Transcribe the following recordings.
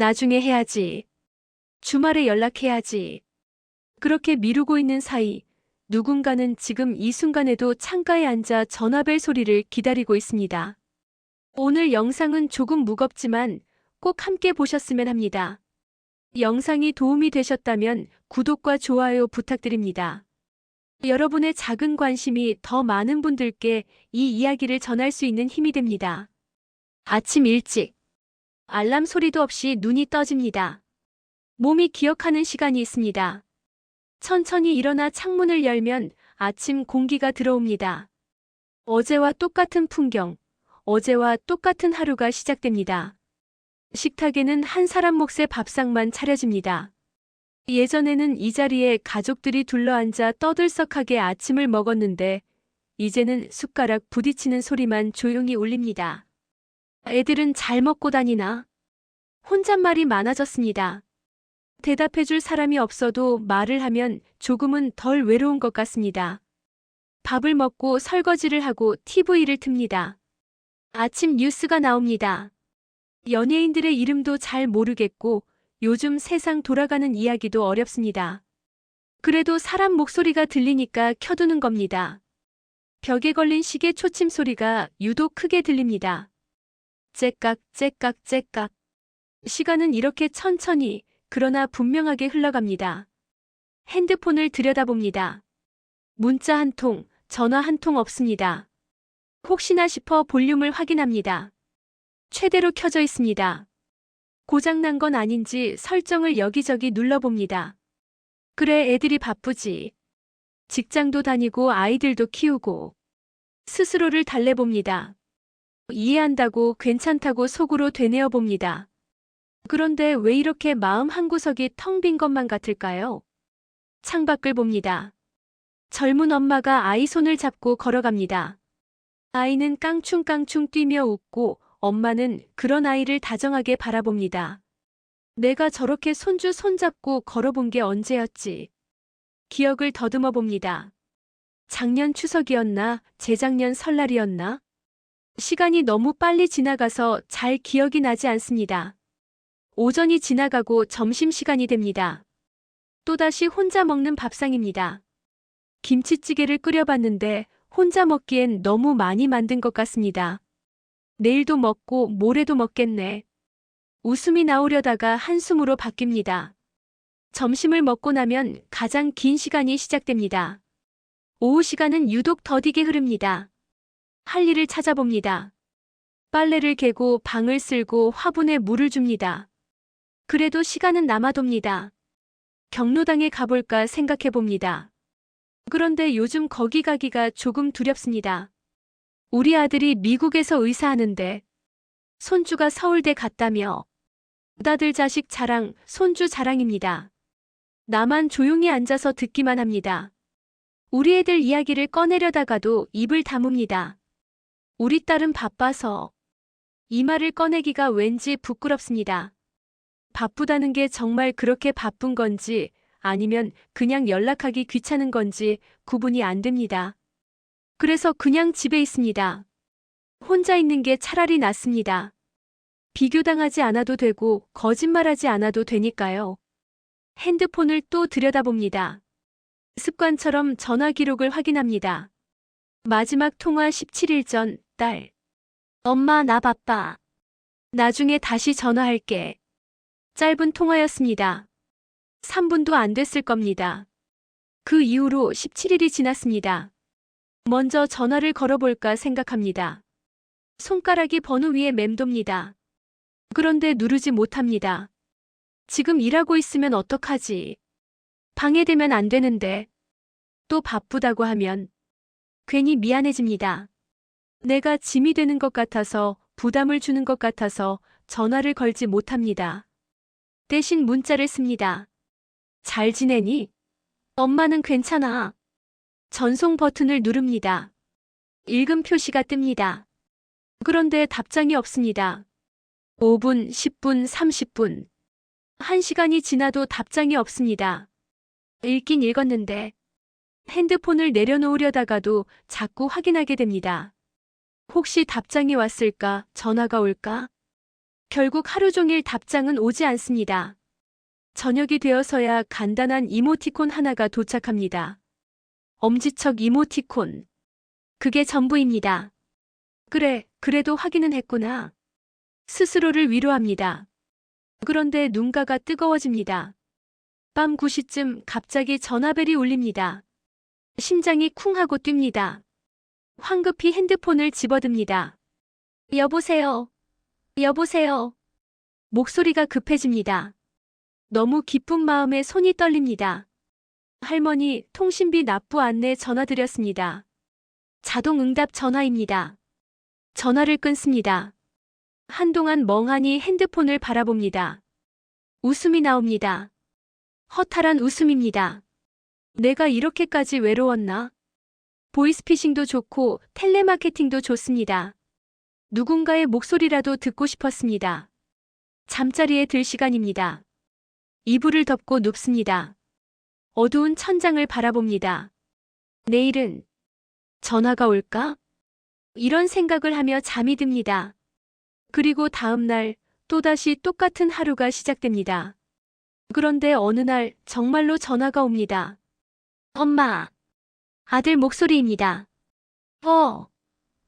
나중에 해야지. 주말에 연락해야지. 그렇게 미루고 있는 사이 누군가는 지금 이 순간에도 창가에 앉아 전화벨 소리를 기다리고 있습니다. 오늘 영상은 조금 무겁지만 꼭 함께 보셨으면 합니다. 영상이 도움이 되셨다면 구독과 좋아요 부탁드립니다. 여러분의 작은 관심이 더 많은 분들께 이 이야기를 전할 수 있는 힘이 됩니다. 아침 일찍 알람 소리도 없이 눈이 떠집니다. 몸이 기억하는 시간이 있습니다. 천천히 일어나 창문을 열면 아침 공기가 들어옵니다. 어제와 똑같은 풍경, 어제와 똑같은 하루가 시작됩니다. 식탁에는 한 사람 몫의 밥상만 차려집니다. 예전에는 이 자리에 가족들이 둘러앉아 떠들썩하게 아침을 먹었는데 이제는 숟가락 부딪히는 소리만 조용히 울립니다. 애들은 잘 먹고 다니나? 혼잣말이 많아졌습니다. 대답해줄 사람이 없어도 말을 하면 조금은 덜 외로운 것 같습니다. 밥을 먹고 설거지를 하고 TV를 틉니다. 아침 뉴스가 나옵니다. 연예인들의 이름도 잘 모르겠고 요즘 세상 돌아가는 이야기도 어렵습니다. 그래도 사람 목소리가 들리니까 켜두는 겁니다. 벽에 걸린 시계 초침 소리가 유독 크게 들립니다. 째깍 째깍 째깍. 시간은 이렇게 천천히 그러나 분명하게 흘러갑니다. 핸드폰을 들여다봅니다. 문자 한 통, 전화 한 통 없습니다. 혹시나 싶어 볼륨을 확인합니다. 최대로 켜져 있습니다. 고장난 건 아닌지 설정을 여기저기 눌러봅니다. 그래, 애들이 바쁘지. 직장도 다니고 아이들도 키우고. 스스로를 달래봅니다. 이해한다고 괜찮다고 속으로 되뇌어 봅니다. 그런데 왜 이렇게 마음 한구석이 텅 빈 것만 같을까요? 창밖을 봅니다. 젊은 엄마가 아이 손을 잡고 걸어갑니다. 아이는 깡충깡충 뛰며 웃고 엄마는 그런 아이를 다정하게 바라봅니다. 내가 저렇게 손주 손잡고 걸어본 게 언제였지? 기억을 더듬어 봅니다. 작년 추석이었나? 재작년 설날이었나? 시간이 너무 빨리 지나가서 잘 기억이 나지 않습니다. 오전이 지나가고 점심시간이 됩니다. 또다시 혼자 먹는 밥상입니다. 김치찌개를 끓여봤는데 혼자 먹기엔 너무 많이 만든 것 같습니다. 내일도 먹고 모레도 먹겠네. 웃음이 나오려다가 한숨으로 바뀝니다. 점심을 먹고 나면 가장 긴 시간이 시작됩니다. 오후 시간은 유독 더디게 흐릅니다. 할 일을 찾아봅니다. 빨래를 개고 방을 쓸고 화분에 물을 줍니다. 그래도 시간은 남아돕니다. 경로당에 가볼까 생각해봅니다. 그런데 요즘 거기 가기가 조금 두렵습니다. 우리 아들이 미국에서 의사하는데 손주가 서울대 갔다며. 아들 자식 자랑, 손주 자랑입니다. 나만 조용히 앉아서 듣기만 합니다. 우리 애들 이야기를 꺼내려다가도 입을 다뭅니다. 우리 딸은 바빠서. 이 말을 꺼내기가 왠지 부끄럽습니다. 바쁘다는 게 정말 그렇게 바쁜 건지 아니면 그냥 연락하기 귀찮은 건지 구분이 안 됩니다. 그래서 그냥 집에 있습니다. 혼자 있는 게 차라리 낫습니다. 비교당하지 않아도 되고 거짓말하지 않아도 되니까요. 핸드폰을 또 들여다봅니다. 습관처럼 전화 기록을 확인합니다. 마지막 통화 17일 전, 딸. 엄마, 나 바빠. 나중에 다시 전화할게. 짧은 통화였습니다. 3분도 안 됐을 겁니다. 그 이후로 17일이 지났습니다. 먼저 전화를 걸어볼까 생각합니다. 손가락이 번호 위에 맴돕니다. 그런데 누르지 못합니다. 지금 일하고 있으면 어떡하지? 방해되면 안 되는데. 또 바쁘다고 하면 괜히 미안해집니다. 내가 짐이 되는 것 같아서 부담을 주는 것 같아서 전화를 걸지 못합니다. 대신 문자를 씁니다. 잘 지내니? 엄마는 괜찮아. 전송 버튼을 누릅니다. 읽음 표시가 뜹니다. 그런데 답장이 없습니다. 5분, 10분, 30분. 1시간이 지나도 답장이 없습니다. 읽긴 읽었는데 핸드폰을 내려놓으려다가도 자꾸 확인하게 됩니다. 혹시 답장이 왔을까? 전화가 올까? 결국 하루 종일 답장은 오지 않습니다. 저녁이 되어서야 간단한 이모티콘 하나가 도착합니다. 엄지척 이모티콘. 그게 전부입니다. 그래, 그래도 확인은 했구나. 스스로를 위로합니다. 그런데 눈가가 뜨거워집니다. 밤 9시쯤 갑자기 전화벨이 울립니다. 심장이 쿵 하고 뜁니다. 황급히 핸드폰을 집어듭니다. 여보세요. 여보세요. 목소리가 급해집니다. 너무 기쁜 마음에 손이 떨립니다. 할머니, 통신비 납부 안내 전화드렸습니다. 자동 응답 전화입니다. 전화를 끊습니다. 한동안 멍하니 핸드폰을 바라봅니다. 웃음이 나옵니다. 허탈한 웃음입니다. 내가 이렇게까지 외로웠나? 보이스피싱도 좋고 텔레마케팅도 좋습니다. 누군가의 목소리라도 듣고 싶었습니다. 잠자리에 들 시간입니다. 이불을 덮고 눕습니다. 어두운 천장을 바라봅니다. 내일은 전화가 올까? 이런 생각을 하며 잠이 듭니다. 그리고 다음 날 또다시 똑같은 하루가 시작됩니다. 그런데 어느 날 정말로 전화가 옵니다. 엄마. 아들 목소리입니다.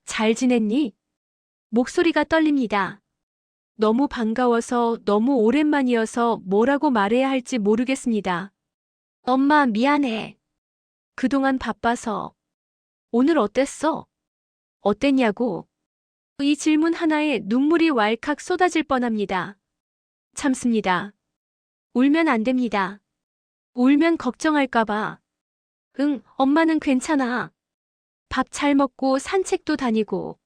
잘 지냈니? 목소리가 떨립니다. 너무 반가워서 너무 오랜만이어서 뭐라고 말해야 할지 모르겠습니다. 엄마 미안해. 그동안 바빠서. 오늘 어땠어? 어땠냐고? 이 질문 하나에 눈물이 왈칵 쏟아질 뻔합니다. 참습니다. 울면 안 됩니다. 울면 걱정할까봐. 응, 엄마는 괜찮아. 밥 잘 먹고 산책도 다니고.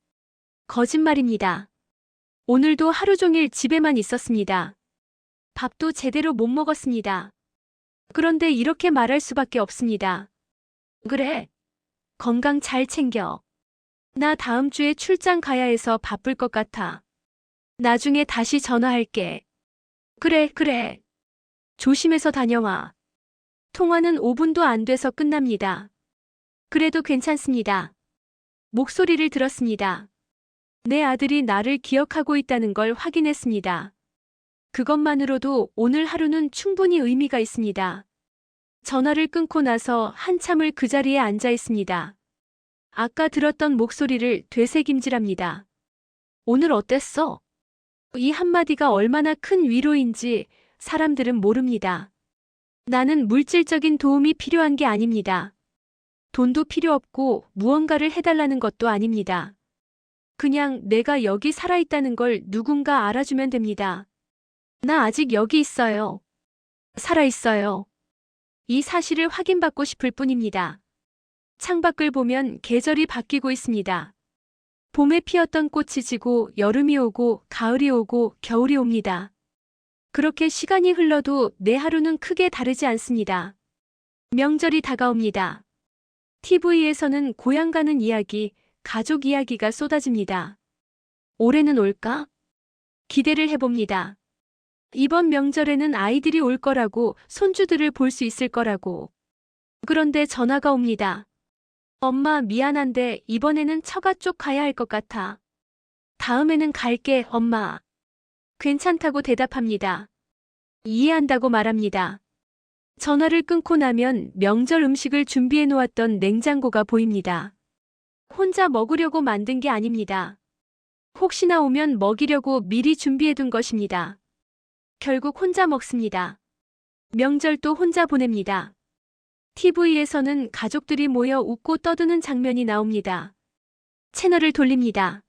거짓말입니다. 오늘도 하루 종일 집에만 있었습니다. 밥도 제대로 못 먹었습니다. 그런데 이렇게 말할 수밖에 없습니다. 그래. 건강 잘 챙겨. 나 다음 주에 출장 가야 해서 바쁠 것 같아. 나중에 다시 전화할게. 그래. 조심해서 다녀와. 통화는 5분도 안 돼서 끝납니다. 그래도 괜찮습니다. 목소리를 들었습니다. 내 아들이 나를 기억하고 있다는 걸 확인했습니다. 그것만으로도 오늘 하루는 충분히 의미가 있습니다. 전화를 끊고 나서 한참을 그 자리에 앉아 있습니다. 아까 들었던 목소리를 되새김질합니다. 오늘 어땠어? 이 한마디가 얼마나 큰 위로인지 사람들은 모릅니다. 나는 물질적인 도움이 필요한 게 아닙니다. 돈도 필요 없고 무언가를 해달라는 것도 아닙니다. 그냥 내가 여기 살아있다는 걸 누군가 알아주면 됩니다. 나 아직 여기 있어요. 살아있어요. 이 사실을 확인받고 싶을 뿐입니다. 창밖을 보면 계절이 바뀌고 있습니다. 봄에 피었던 꽃이 지고 여름이 오고 가을이 오고 겨울이 옵니다. 그렇게 시간이 흘러도 내 하루는 크게 다르지 않습니다. 명절이 다가옵니다. TV에서는 고향 가는 이야기, 가족 이야기가 쏟아집니다. 올해는 올까? 기대를 해봅니다. 이번 명절에는 아이들이 올 거라고, 손주들을 볼 수 있을 거라고. 그런데 전화가 옵니다. 엄마 미안한데 이번에는 처가 쪽 가야 할 것 같아. 다음에는 갈게, 엄마. 괜찮다고 대답합니다. 이해한다고 말합니다. 전화를 끊고 나면 명절 음식을 준비해 놓았던 냉장고가 보입니다. 혼자 먹으려고 만든 게 아닙니다. 혹시나 오면 먹이려고 미리 준비해 둔 것입니다. 결국 혼자 먹습니다. 명절도 혼자 보냅니다. TV에서는 가족들이 모여 웃고 떠드는 장면이 나옵니다. 채널을 돌립니다.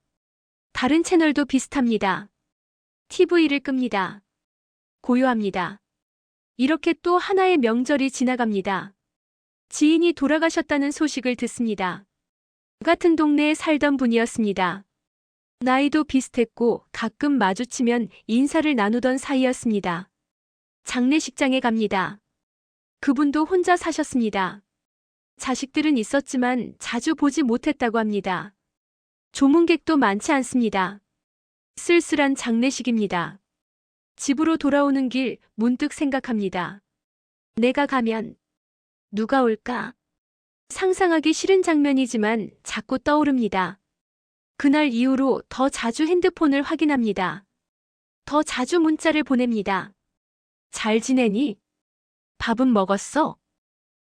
다른 채널도 비슷합니다. TV를 끕니다. 고요합니다. 이렇게 또 하나의 명절이 지나갑니다. 지인이 돌아가셨다는 소식을 듣습니다. 같은 동네에 살던 분이었습니다. 나이도 비슷했고 가끔 마주치면 인사를 나누던 사이였습니다. 장례식장에 갑니다. 그분도 혼자 사셨습니다. 자식들은 있었지만 자주 보지 못했다고 합니다. 조문객도 많지 않습니다. 쓸쓸한 장례식입니다. 집으로 돌아오는 길 문득 생각합니다. 내가 가면 누가 올까? 상상하기 싫은 장면이지만 자꾸 떠오릅니다. 그날 이후로 더 자주 핸드폰을 확인합니다. 더 자주 문자를 보냅니다. 잘 지내니? 밥은 먹었어?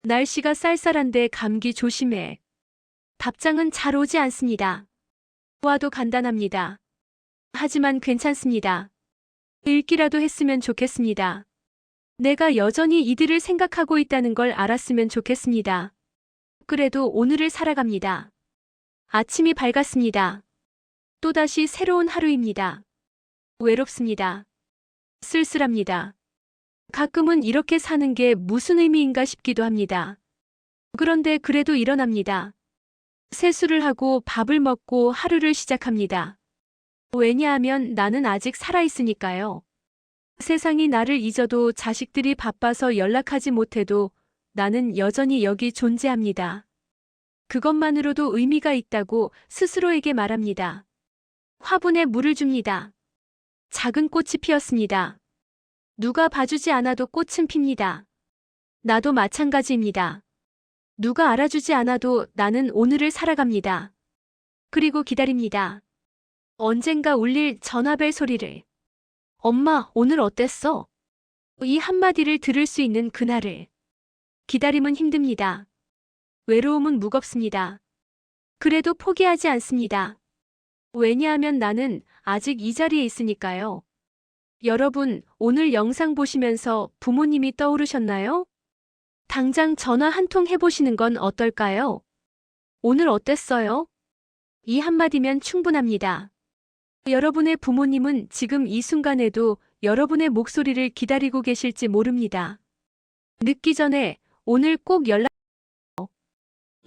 날씨가 쌀쌀한데 감기 조심해. 답장은 잘 오지 않습니다. 와도 간단합니다. 하지만 괜찮습니다. 읽기라도 했으면 좋겠습니다. 내가 여전히 이들을 생각하고 있다는 걸 알았으면 좋겠습니다. 그래도 오늘을 살아갑니다. 아침이 밝았습니다. 또다시 새로운 하루입니다. 외롭습니다. 쓸쓸합니다. 가끔은 이렇게 사는 게 무슨 의미인가 싶기도 합니다. 그런데 그래도 일어납니다. 세수를 하고 밥을 먹고 하루를 시작합니다. 왜냐하면 나는 아직 살아있으니까요. 세상이 나를 잊어도 자식들이 바빠서 연락하지 못해도 나는 여전히 여기 존재합니다. 그것만으로도 의미가 있다고 스스로에게 말합니다. 화분에 물을 줍니다. 작은 꽃이 피었습니다. 누가 봐주지 않아도 꽃은 핍니다. 나도 마찬가지입니다. 누가 알아주지 않아도 나는 오늘을 살아갑니다. 그리고 기다립니다. 언젠가 울릴 전화벨 소리를. 엄마, 오늘 어땠어? 이 한마디를 들을 수 있는 그날을. 기다림은 힘듭니다. 외로움은 무겁습니다. 그래도 포기하지 않습니다. 왜냐하면 나는 아직 이 자리에 있으니까요. 여러분, 오늘 영상 보시면서 부모님이 떠오르셨나요? 당장 전화 한 통 해보시는 건 어떨까요? 오늘 어땠어요? 이 한마디면 충분합니다. 여러분의 부모님은 지금 이 순간에도 여러분의 목소리를 기다리고 계실지 모릅니다. 늦기 전에 오늘 꼭 연락.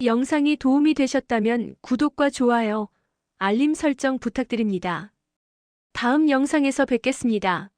영상이 도움이 되셨다면 구독과 좋아요, 알림 설정 부탁드립니다. 다음 영상에서 뵙겠습니다.